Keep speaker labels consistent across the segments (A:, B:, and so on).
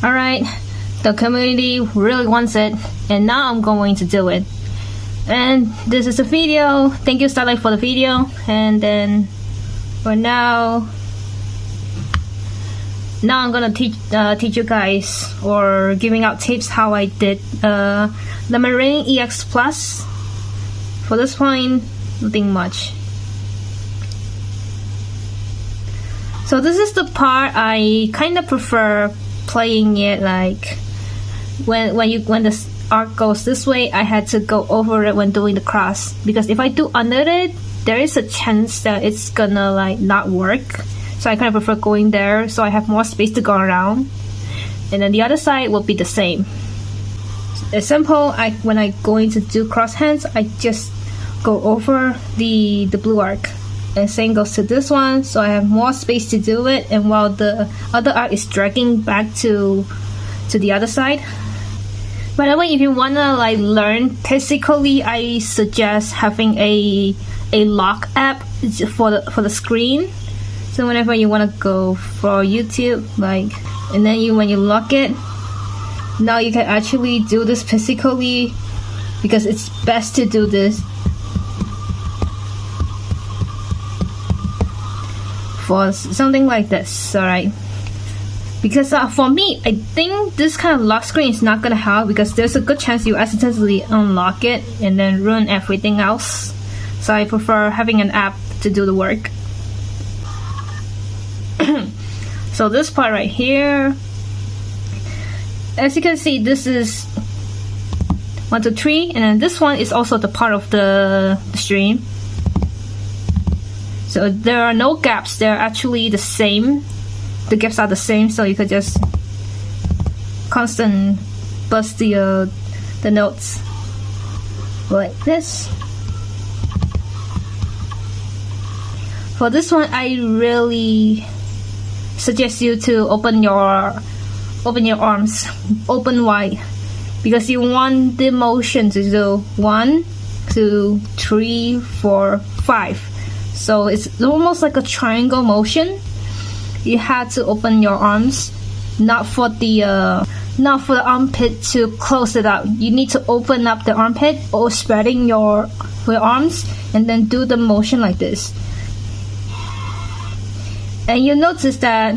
A: Alright, the community really wants it, and now I'm going to do it. And this is a video. Thank you Starlight for the video. And then for now I'm gonna teach you guys, or giving out tips how I did Lament EX Plus. For this point, nothing much. So this is the part I kind of prefer playing it, like when the arc goes this way, I had to go over it when doing the cross, because if I do under it, there is a chance that it's gonna like not work. So I kind of prefer going there, so I have more space to go around. And then the other side will be the same. Example, when I going to do cross hands, I just go over the blue arc. And same goes to this one, so I have more space to do it, and while the other arc is dragging back to the other side. By the way, if you wanna like learn physically, I suggest having a lock app for the screen. So whenever you wanna go for YouTube, like, and then when you lock it, now you can actually do this physically, because it's best to do this for something like this, alright? Because for me, I think this kind of lock screen is not gonna help, because there's a good chance you accidentally unlock it and then ruin everything else. So I prefer having an app to do the work. So this part right here, as you can see, this is 1, 2, 3, and then this one is also the part of the stream. So there are no gaps, they're actually the same. The gaps are the same, so you could just constant bust the notes like this. For this one, I really suggest you to open your arms, open wide, because you want the motion to do 1, 2, 3, 4, 5. So it's almost like a triangle motion. You have to open your arms, not for the armpit to close it up. You need to open up the armpit or spreading your arms, and then do the motion like this. And you notice that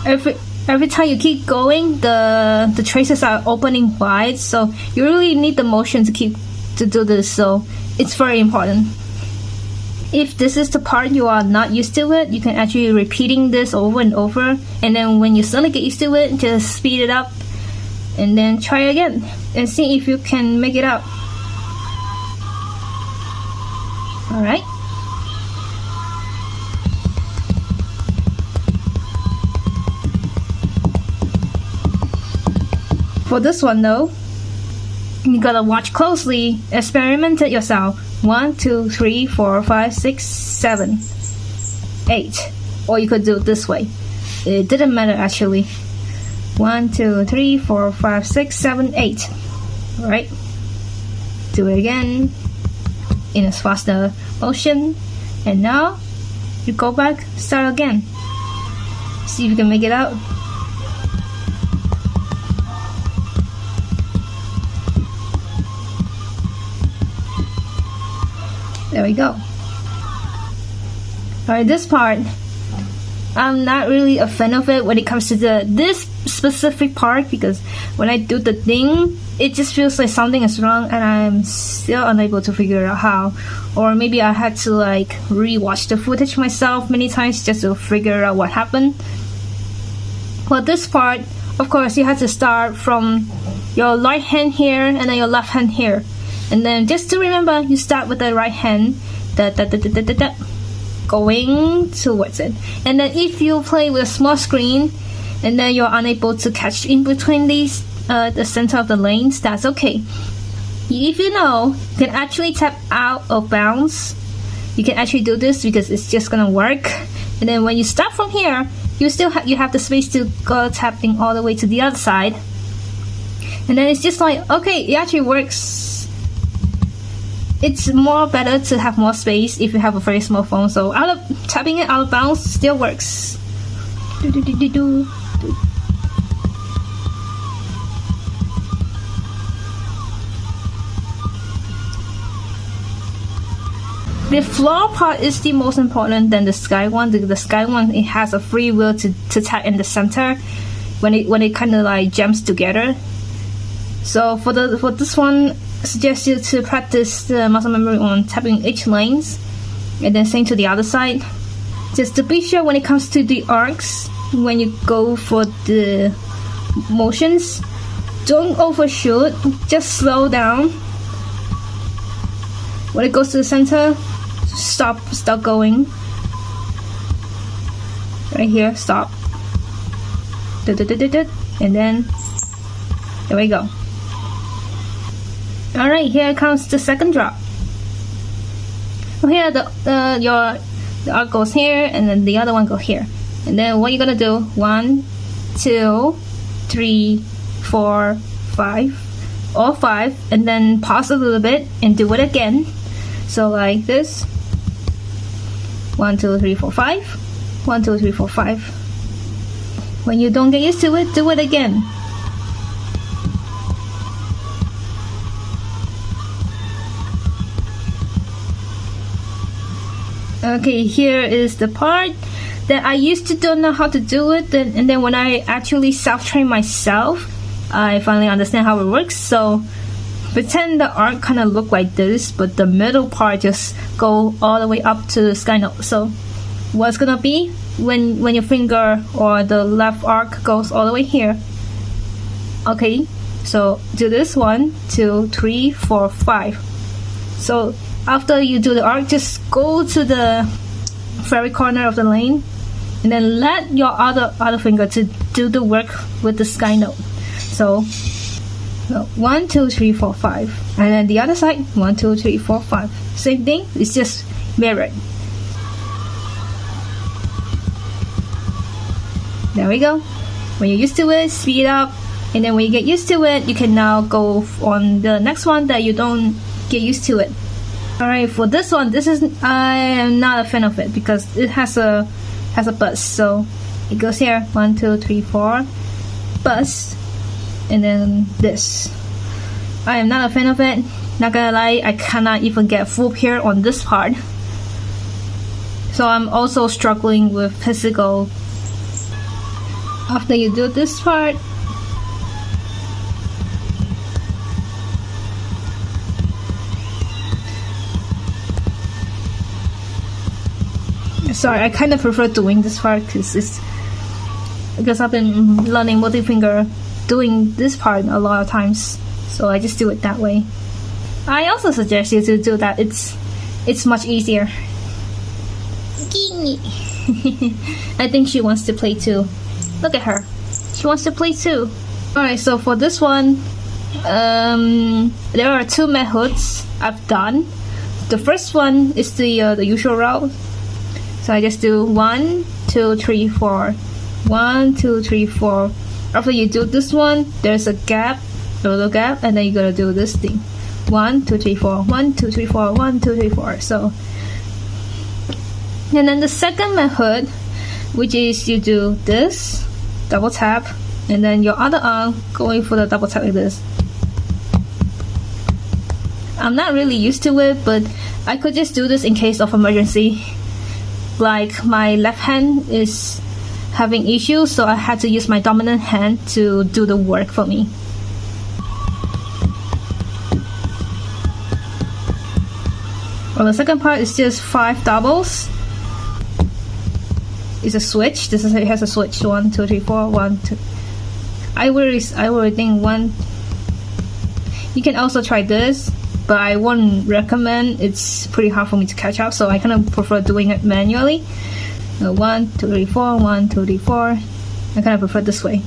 A: every time you keep going, the traces are opening wide. So you really need the motion to do this. So it's very important. If this is the part you are not used to it, you can actually repeating this over and over, and then when you suddenly get used to it, just speed it up and then try again and see if you can make it out. Alright. For this one though, you gotta watch closely, experiment it yourself. 1, 2, 3, 4, 5, 6, 7, 8. Or you could do it this way. It didn't matter actually. 1, 2, 3, 4, 5, 6, 7, 8. Alright. Do it again in a faster motion. And now you go back, start again. See if you can make it out. There we go. Alright, this part, I'm not really a fan of it when it comes to this specific part, because when I do the thing, it just feels like something is wrong and I'm still unable to figure out how. Or maybe I had to like re-watch the footage myself many times just to figure out what happened. For this part, of course, you have to start from your right hand here and then your left hand here. And then just to remember, you start with the right hand, going towards it. And then if you play with a small screen and then you're unable to catch in between these, the center of the lanes, that's okay. If you know, you can actually tap out of bounds. You can actually do this because it's just gonna work. And then when you start from here, you have the space to go tapping all the way to the other side. And then it's just like, okay, it actually works. It's more better to have more space if you have a very small phone. So tapping it out of bounds still works. The floor part is the most important than the sky one. The sky one, it has a free will to tap in the center when it kind of like jams together. So for this one, I suggest you to practice the muscle memory on tapping each lanes and then same to the other side. Just to be sure when it comes to the arcs, when you go for the motions, don't overshoot, just slow down. When it goes to the center, stop going. Right here, stop. And then, there we go. Alright, here comes the second drop. So here the arc goes here, and then the other one goes here. And then what you're gonna do, 1, 2, 3, 4, 5, all 5, and then pause a little bit and do it again. So like this, 1, 2, 3, 4, 5, 1, 2, 3, 4, 5. When you don't get used to it, do it again. Okay, here is the part that I used to don't know how to do it, and then when I actually self-train myself, I finally understand how it works. So pretend the arc kind of look like this, but the middle part just go all the way up to the sky note. So what's gonna be when your finger or the left arc goes all the way here? Okay, so do this 1, 2, 3, 4, 5. So after you do the arc, just go to the very corner of the lane and then let your other finger to do the work with the sky note. So 1, 2, 3, 4, 5, and then the other side, 1, 2, 3, 4, 5. Same thing, it's just mirrored. There we go. When you're used to it, speed up, and then when you get used to it, you can now go on the next one that you don't get used to it. Alright, for this one, I am not a fan of it because it has a buzz. So it goes here, 1, 2, 3, 4, buzz, and then this. I am not a fan of it. Not gonna lie, I cannot even get full pair on this part. So I'm also struggling with physical. After you do this part, sorry, I kind of prefer doing this part because I've been learning multi-finger doing this part a lot of times, so I just do it that way. I also suggest you to do that. It's much easier. I think she wants to play too. Look at her, she wants to play too. Alright, so for this one, there are 2 methods I've done. The first one is the usual route. So I just do 1, 2, 3, 4, 1, 2, 3, 4. After you do this one, there's a gap, a little gap, and then you gotta do this thing. 1, 2, 3, 4, 1, 2, 3, 4, 1, 2, 3, 4. So, and then the second method, which is you do this, double tap, and then your other arm going for the double tap like this. I'm not really used to it, but I could just do this in case of emergency. Like my left hand is having issues, so I had to use my dominant hand to do the work for me. Well, the second part is just 5 doubles. It's a switch. It has a switch. 1, 2, 3, 4, 1, 2. I already think 1. You can also try this, but I wouldn't recommend. It's pretty hard for me to catch up, so I kind of prefer doing it manually. 1, 2, 3, 4, 1, 2, 3, 4. I kind of prefer this way.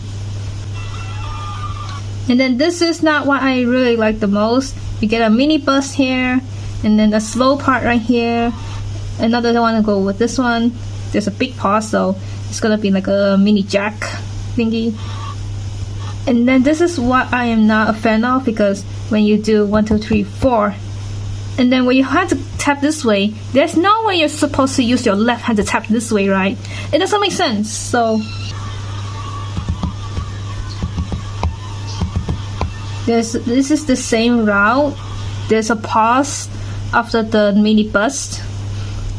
A: And then this is not what I really like the most. You get a mini bust here, and then a slow part right here. Another one to go with this one. There's a big pause, so it's gonna be like a mini jack thingy. And then this is what I am not a fan of, because when you do 1, 2, 3, 4, and then when you have to tap this way, there's no way you're supposed to use your left hand to tap this way, right? It doesn't make sense. So this is the same route. There's a pause after the mini bust,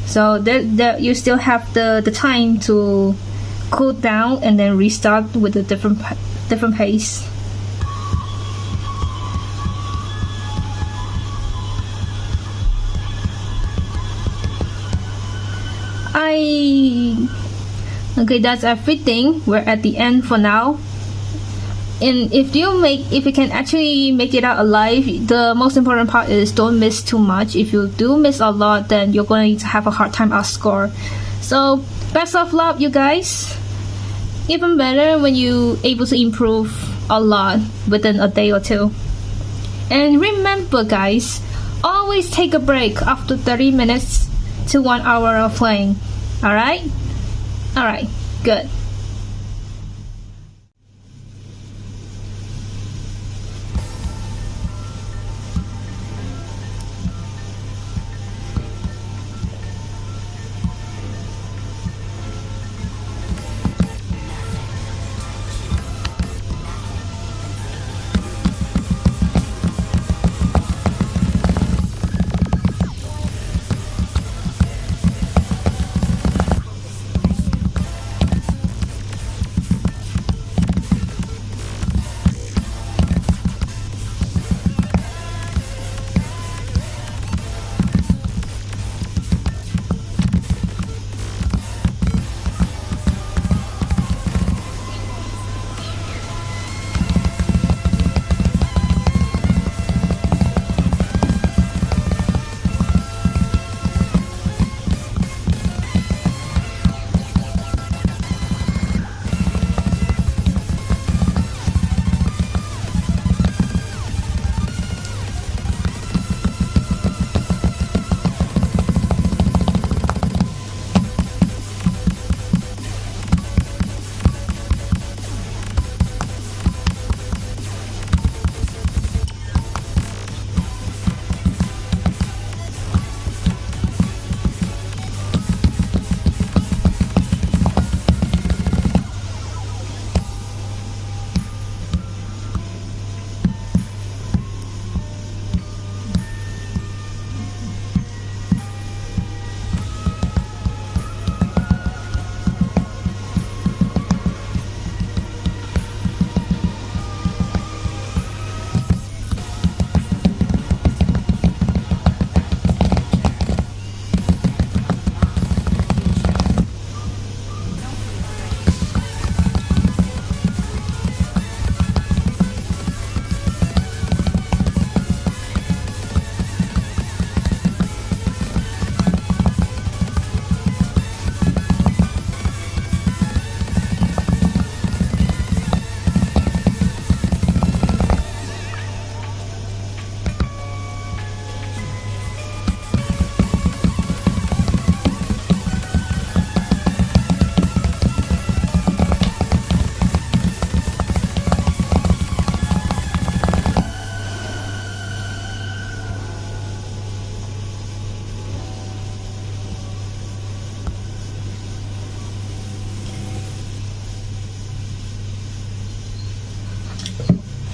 A: So that you still have the time to cool down and then restart with a different pace. Okay, that's everything. We're at the end for now. And if you can actually make it out alive, the most important part is don't miss too much. If you do miss a lot, then you're going to have a hard time outscore. So best of luck, you guys. Even better when you able to improve a lot within a day or two. And remember, guys, always take a break after 30 minutes to 1 hour of playing. Alright, good.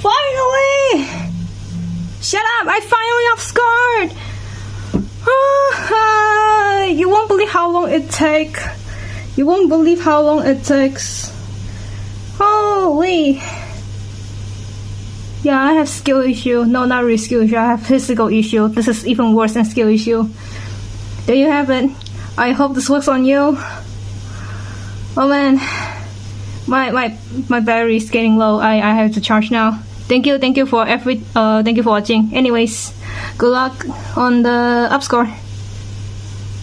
A: Finally! Shut up! I finally outscored! You won't believe how long it takes. You won't believe how long it takes. Holy! Yeah, I have skill issue. No, not really skill issue. I have physical issue. This is even worse than skill issue. There you have it. I hope this works on you. Oh man, my battery is getting low. I have to charge now. Thank you for watching. Anyways, good luck on the upscore.